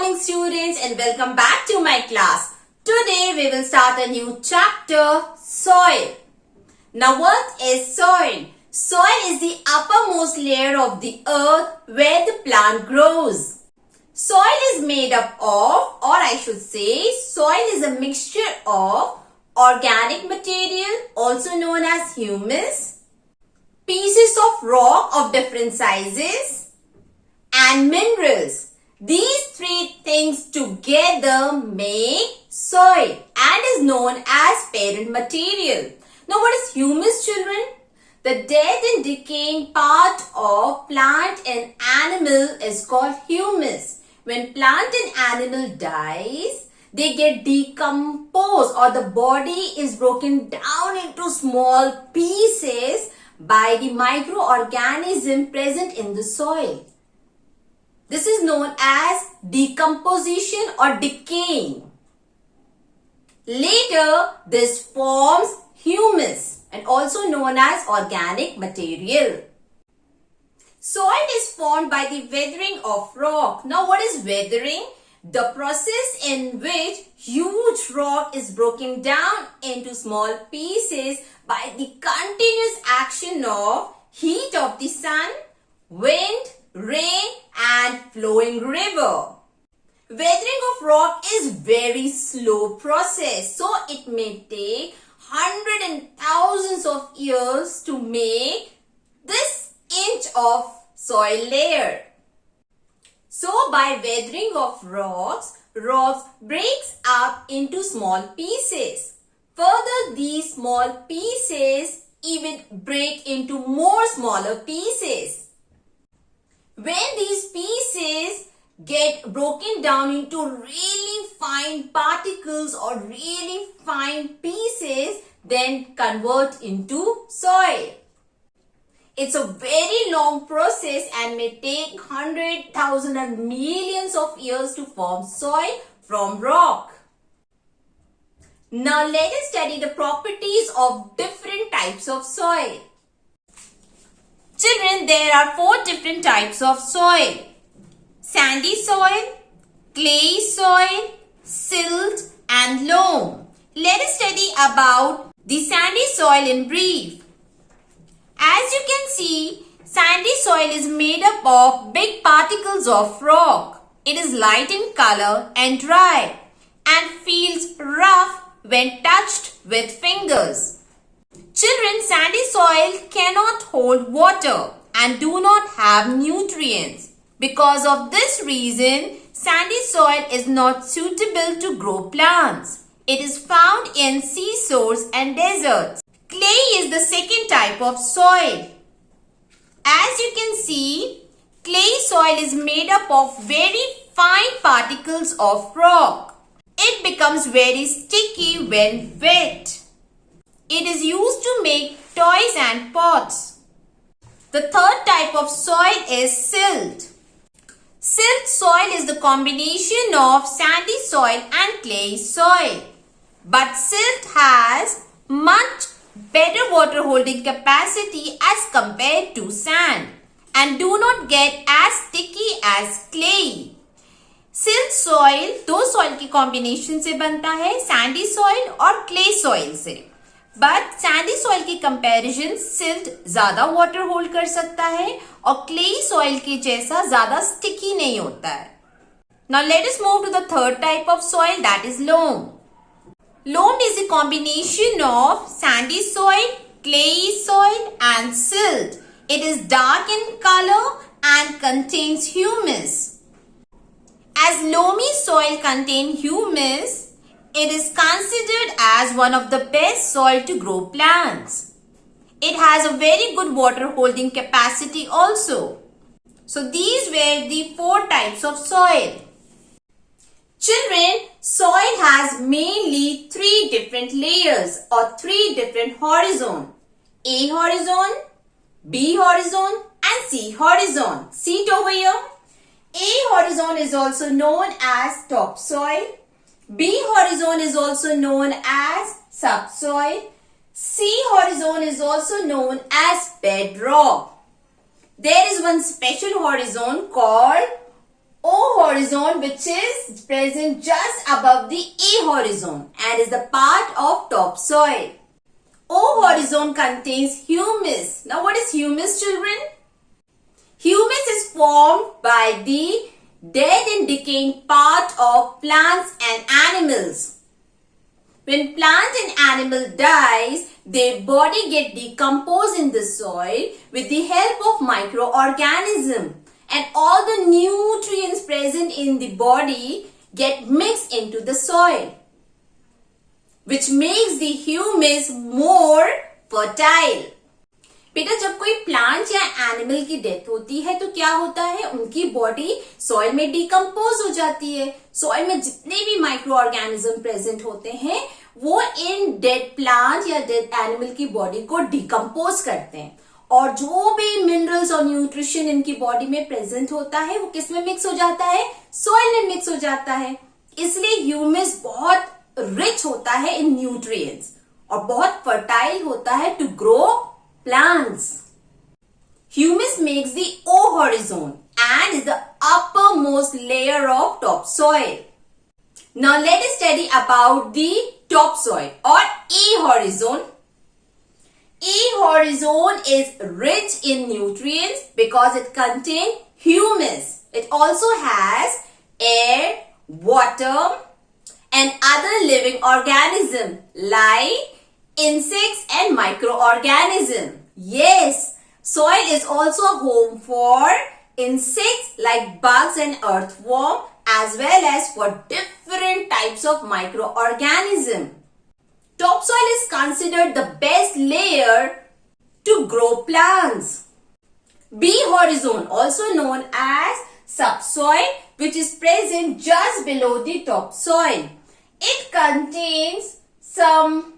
morning students and welcome back to my class. Today we will start a new chapter, soil. Now what is soil? Soil is the uppermost layer of the earth where the plant grows. Soil is made up of, or I should say, soil is a mixture of organic material also known as humus, pieces of rock of different sizes and minerals. These three things together make soil and is known as parent material. Now what is humus, children? The dead and decaying part of plant and animal is called humus. When plant and animal dies, they get decomposed or the body is broken down into small pieces by the microorganism present in the soil. This is known as decomposition or decaying. Later, this forms humus and also known as organic material. Soil is formed by the weathering of rock. Now, what is weathering? The process in which huge rock is broken down into small pieces by the continuous action of heat of the sun, wind, rain and flowing river. Weathering of rock is very slow process, so it may take hundreds and thousands of years to make this inch of soil layer. So by weathering of rocks breaks up into small pieces. Further, these small pieces even break into more smaller pieces. When these pieces get broken down into really fine particles or really fine pieces, then convert into soil. It's a very long process and may take hundreds, thousands and millions of years to form soil from rock. Now let us study the properties of different types of soil. Children, there are 4 different types of soil. Sandy soil, clay soil, silt and loam. Let us study about the sandy soil in brief. As you can see, sandy soil is made up of big particles of rock. It is light in color and dry and feels rough when touched with fingers. Children, sandy soil cannot hold water and do not have nutrients. Because of this reason, sandy soil is not suitable to grow plants. It is found in seashores and deserts. Clay is the second type of soil. As you can see, clay soil is made up of very fine particles of rock. It becomes very sticky when wet. It is used to make toys and pots. The third type of soil is silt. Silt soil is the combination of sandy soil and clay soil. But silt has much better water holding capacity as compared to sand and do not get as sticky as clay. Silt soil 2 soil की combination से बनता है, Sandy soil और clay soil से. But Sandy soil की comparison silt ज्यादा water hold कर सकता है और क्ले सॉइल के जैसा ज्यादा स्टिकी नहीं होता है. Now let us move to the third type of soil, that is loam. Loam is the combination of sandy soil, clayey soil and silt. It is dark in colour and contains humus. As loamy soil contains humus, it is considered as one of the best soil to grow plants. It has a very good water holding capacity also. So these were the 4 types of soil. Children, soil has mainly 3 different layers or 3 different horizon. A horizon, B horizon and C horizon. See it over here. A horizon is also known as topsoil. B horizon is also known as subsoil. C horizon is also known as bedrock. There is one special horizon called O horizon, which is present just above the A horizon and is the part of topsoil. O horizon contains humus. Now what is humus, children? Humus is formed by the dead and decaying part of plants and animals. When plant and animal dies, their body get decomposed in the soil with the help of microorganism, and all the nutrients present in the body get mixed into the soil, which makes the humus more fertile. बेटा जब कोई plant या animal की death होती है तो क्या होता है, उनकी बॉडी सॉइल में डिकम्पोज हो जाती है. सॉइल में जितने भी माइक्रो ऑर्गेनिज्म प्रेजेंट होते हैं वो इन डेड प्लांट या डेड एनिमल की बॉडी को डिकम्पोज करते हैं, और जो भी मिनरल्स और न्यूट्रिशन इनकी बॉडी में प्रेजेंट होता है वो किस में मिक्स हो जाता है, सॉइल में मिक्स हो जाता है. इसलिए ह्यूमस बहुत रिच होता है इन न्यूट्रिएंट्स और बहुत फर्टाइल होता है to grow plants. Humus makes the O horizon and is the uppermost layer of topsoil. Now let us study about the topsoil or A horizon. A horizon is rich in nutrients because it contains humus. It also has air, water and other living organisms like insects and microorganisms. Yes, soil is also a home for insects like bugs and earthworm, as well as for different types of microorganisms. Topsoil is considered the best layer to grow plants. B horizon, also known as subsoil, which is present just below the topsoil. It contains some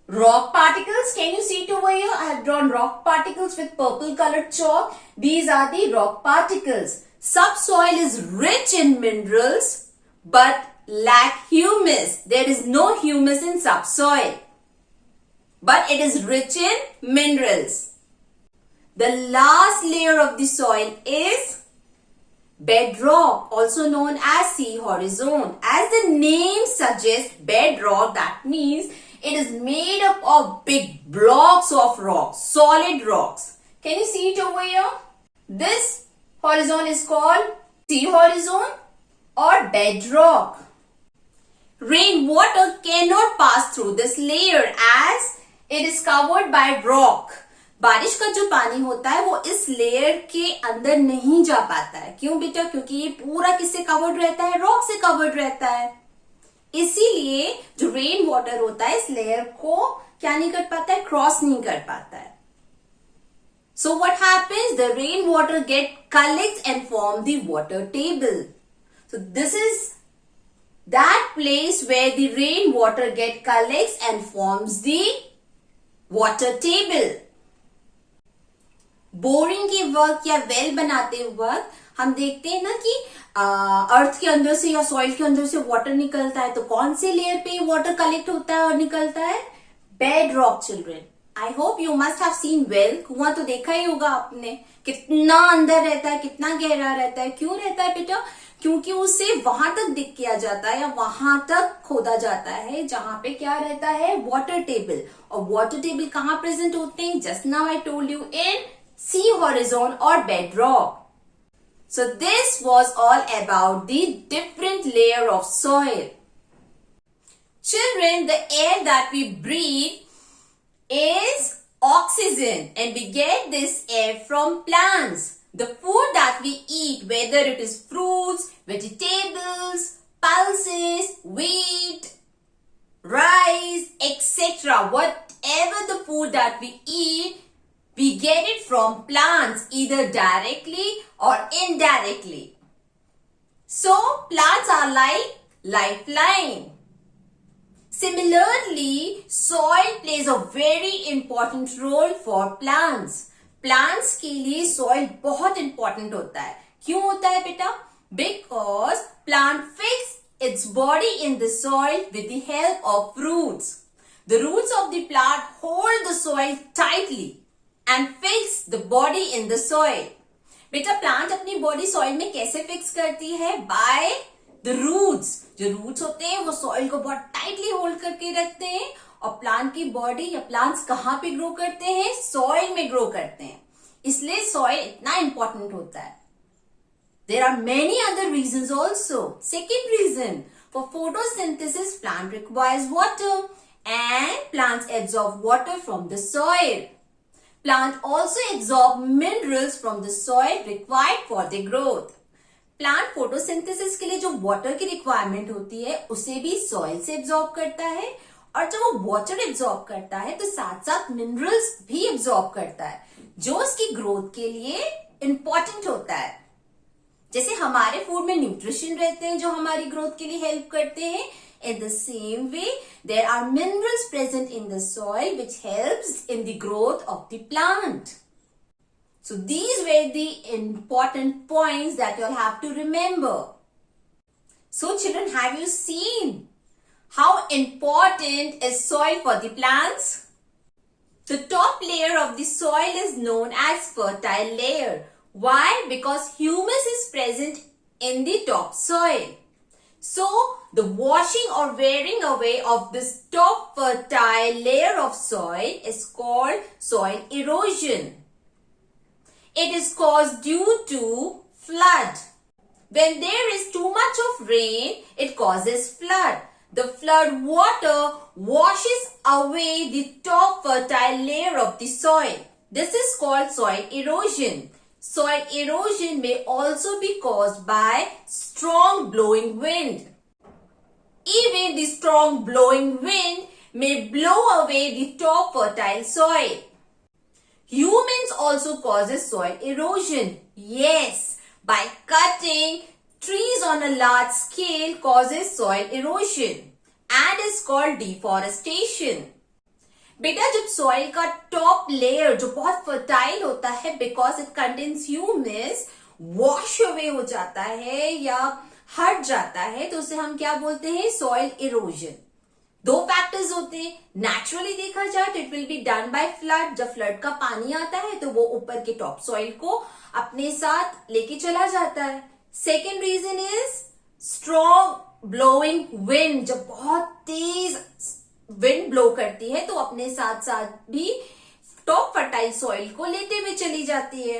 rock particles. Can you see it over here? I have drawn rock particles with purple colored chalk. These are the rock particles. Subsoil is rich in minerals but lack humus. There is no humus in subsoil, but it is rich in minerals. The last layer of the soil is bedrock, also known as C horizon. As the name suggests, bedrock, that means it is made up of big blocks of rocks, solid rocks. Can you see it over here? This horizon is called C horizon or bedrock. Rainwater cannot pass through this layer as it is covered by rock. बारिश का जो पानी होता है वो इस layer के अंदर नहीं जा पाता है. क्यों बेटा? क्योंकि ये पूरा किससे कवर्ड रहता है, रॉक से कवर्ड रहता है. इसीलिए जो रेन वाटर होता है इस लेयर को क्या नहीं कर पाता है, क्रॉस नहीं कर पाता है. So what happens, the rain water get collects and form the water table. So this is that place where the rain water get collects and forms the water table. Boring के वक्त या well बनाते वक्त हम देखते हैं ना कि अर्थ के अंदर से या सॉइल के अंदर से वाटर निकलता है, तो कौन से लेयर पे वाटर कलेक्ट होता है और निकलता है, bed rock. Children, I hope you must have seen well. कुआं तो देखा ही होगा आपने, कितना अंदर रहता है, कितना गहरा रहता है. क्यों रहता है बेटा? क्योंकि उसे वहां तक डिग किया जाता है या वहां तक खोदा जाता है जहां पे क्या रहता है, वाटर टेबल. और वाटर टेबल कहाँ प्रेजेंट होते हैं? Just now I told you, in C horizon or bedrock. So this was all about the different layer of soil. Children, the air that we breathe is oxygen, and we get this air from plants. The food that we eat, whether it is fruits, vegetables, pulses, wheat, rice, etc., whatever the food that we eat, we get it from plants, either directly or indirectly. So, plants are like lifeline. Similarly, soil plays a very important role for plants. Plants के लिए soil बहुत important होता है. क्यों होता है बेटा? Because plant fix its body in the soil with the help of roots. The roots of the plant hold the soil tightly and fix the body in the soil. बेटा plant अपनी body soil में कैसे fix करती है? By the roots. जो roots होते हैं वो सॉइल को बहुत टाइटली होल्ड करके रखते हैं। और प्लांट की बॉडी या प्लांट्स कहाँ पे ग्रो करते हैं? सॉइल में ग्रो करते हैं। इसलिए सॉइल इतना इंपॉर्टेंट होता है। There are many other reasons also. Second reason, for photosynthesis, plant requires water and plants absorb water from the soil. Plant also absorb minerals from the soil required for their growth. Plant photosynthesis के लिए जो water की requirement होती है उसे भी soil से absorb करता है, और जब वो वाटर एब्जॉर्ब करता है तो साथ साथ मिनरल्स भी एब्जॉर्ब करता है जो उसकी ग्रोथ के लिए इंपॉर्टेंट होता है। जैसे हमारे फूड में न्यूट्रिशन रहते हैं जो हमारी ग्रोथ के लिए हेल्प करते हैं, in the same way there are minerals present in the soil which helps in the growth of the plant. So these were the important points that you'll have to remember. So children, have you seen how important is soil for the plants? The top layer of the soil is known as fertile layer. Why? Because humus is present in the top soil. So, the washing or wearing away of this top fertile layer of soil is called soil erosion. It is caused due to flood. When there is too much of rain, it causes flood. The flood water washes away the top fertile layer of the soil. This is called soil erosion. Soil erosion may also be caused by strong blowing wind. Even the strong blowing wind may blow away the top fertile soil. Humans also causes soil erosion. Yes, by cutting trees on a large scale causes soil erosion and is called deforestation. बेटा जब soil का top layer जो बहुत fertile होता है because it contains humus wash away हो जाता है या हट जाता है तो उसे हम क्या बोलते हैं? Soil erosion. दो फैक्टर्स होते हैं। नेचुरली देखा जाए तो it will be done by flood. जब फ्लड का पानी आता है तो वो ऊपर के टॉप सॉइल को अपने साथ लेके चला जाता है। Second reason is strong blowing wind. जब बहुत तेज विंड ब्लो करती है तो अपने साथ साथ भी टॉप फर्टाइल सॉइल को लेते हुए चली जाती है।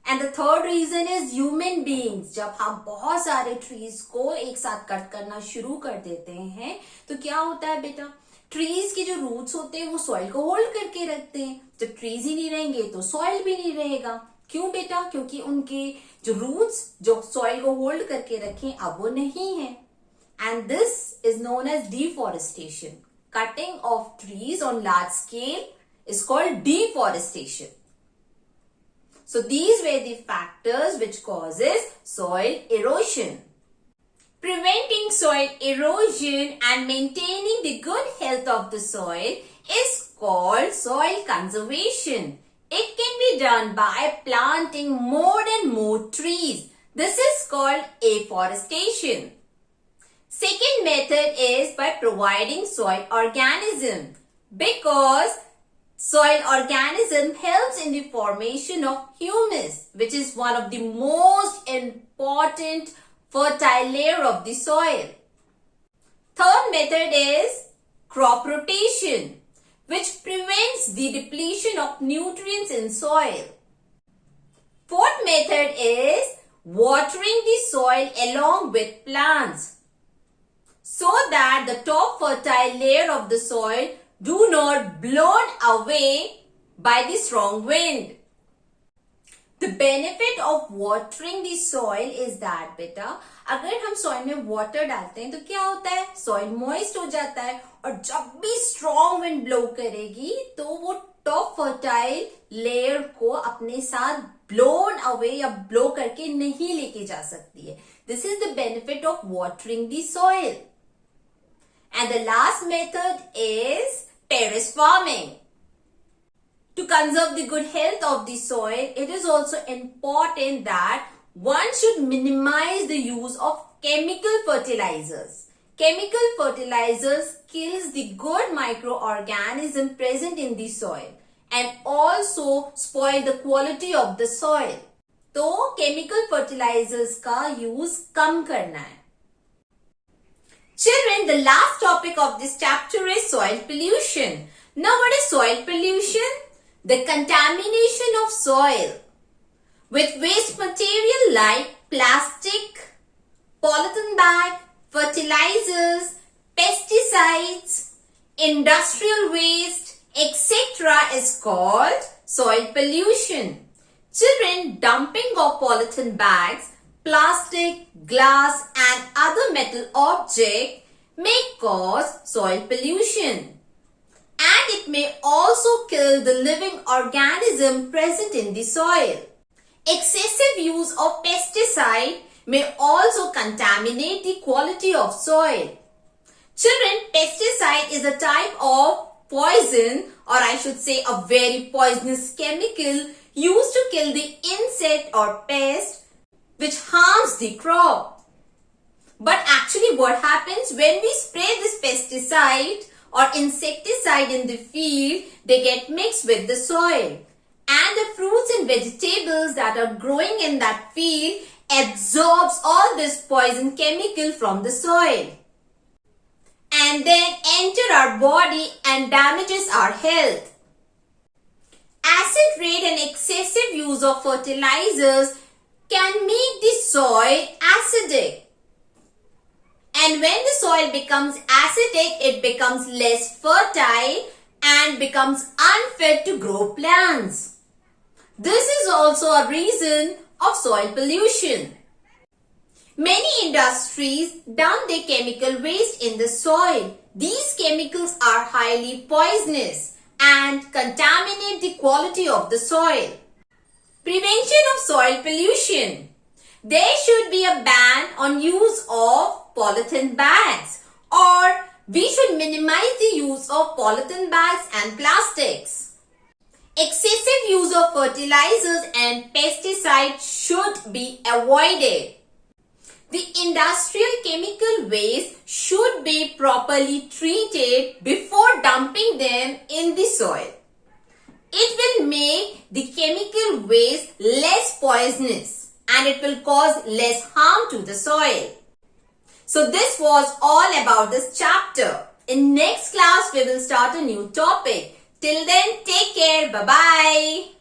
And the third reason is human beings. जब हम बहुत सारे ट्रीज को एक साथ कट करना शुरू कर देते हैं तो क्या होता है बेटा? ट्रीज के जो रूट्स होते हैं वो सॉइल को होल्ड करके रखते हैं। जब ट्रीज ही नहीं रहेंगे तो सॉइल भी नहीं रहेगा। क्यों बेटा? क्योंकि उनके जो रूट्स जो सॉइल को होल्ड करके रखें अब वो नहीं है। And this is known as deforestation. Cutting of trees on large scale is called deforestation. So these were the factors which causes soil erosion. Preventing soil erosion and maintaining the good health of the soil is called soil conservation. It can be done by planting more and more trees. This is called afforestation. Second method is by providing soil organism, because soil organism helps in the formation of humus, which is one of the most important fertile layer of the soil. Third method is crop rotation, which prevents the depletion of nutrients in soil. Fourth method is watering the soil along with plants, so that the top fertile layer of the soil do not blown away by the strong wind. The benefit of watering the soil is that बेटा अगर हम soil में water डालते हैं तो क्या होता है? सॉइल मॉइस्ट हो जाता है और जब भी स्ट्रॉन्ग विंड ब्लो करेगी तो वो टॉप फर्टाइल लेयर को अपने साथ ब्लोन अवे या ब्लो करके नहीं लेके जा सकती है। This is the benefit of watering the soil. And the last method is terrace farming. To conserve the good health of the soil, it is also important that one should minimize the use of chemical fertilizers. Chemical fertilizers kills the good microorganism present in the soil and also spoil the quality of the soil. तो chemical fertilisers का use कम करना है. Children, the last topic of this chapter is soil pollution. Now, what is soil pollution? The contamination of soil with waste material like plastic, polythene bag, fertilizers, pesticides, industrial waste, etc. is called soil pollution. Children, dumping of polythene bags, plastic, glass and other metal objects may cause soil pollution. And it may also kill the living organism present in the soil. Excessive use of pesticide may also contaminate the quality of soil. Children, pesticide is a type of poison, or I should say a very poisonous chemical used to kill the insect or pest which harms the crop. But actually what happens when we spray this pesticide or insecticide in the field, they get mixed with the soil. And the fruits and vegetables that are growing in that field absorbs all this poison chemical from the soil. And then enter our body and damages our health. Acid rain and excessive use of fertilizers can make the soil acidic. And when the soil becomes acidic, it becomes less fertile and becomes unfit to grow plants. This is also a reason of soil pollution. Many industries dump their chemical waste in the soil. These chemicals are highly poisonous and contaminate the quality of the soil. Prevention of soil pollution. There should be a ban on use of polythene bags, or we should minimize the use of polythene bags and plastics. Excessive use of fertilizers and pesticides should be avoided. The industrial chemical waste should be properly treated before dumping them in the soil. It will make the chemical waste less poisonous and it will cause less harm to the soil. So this was all about this chapter. In next class, we will start a new topic. Till then, take care. Bye-bye.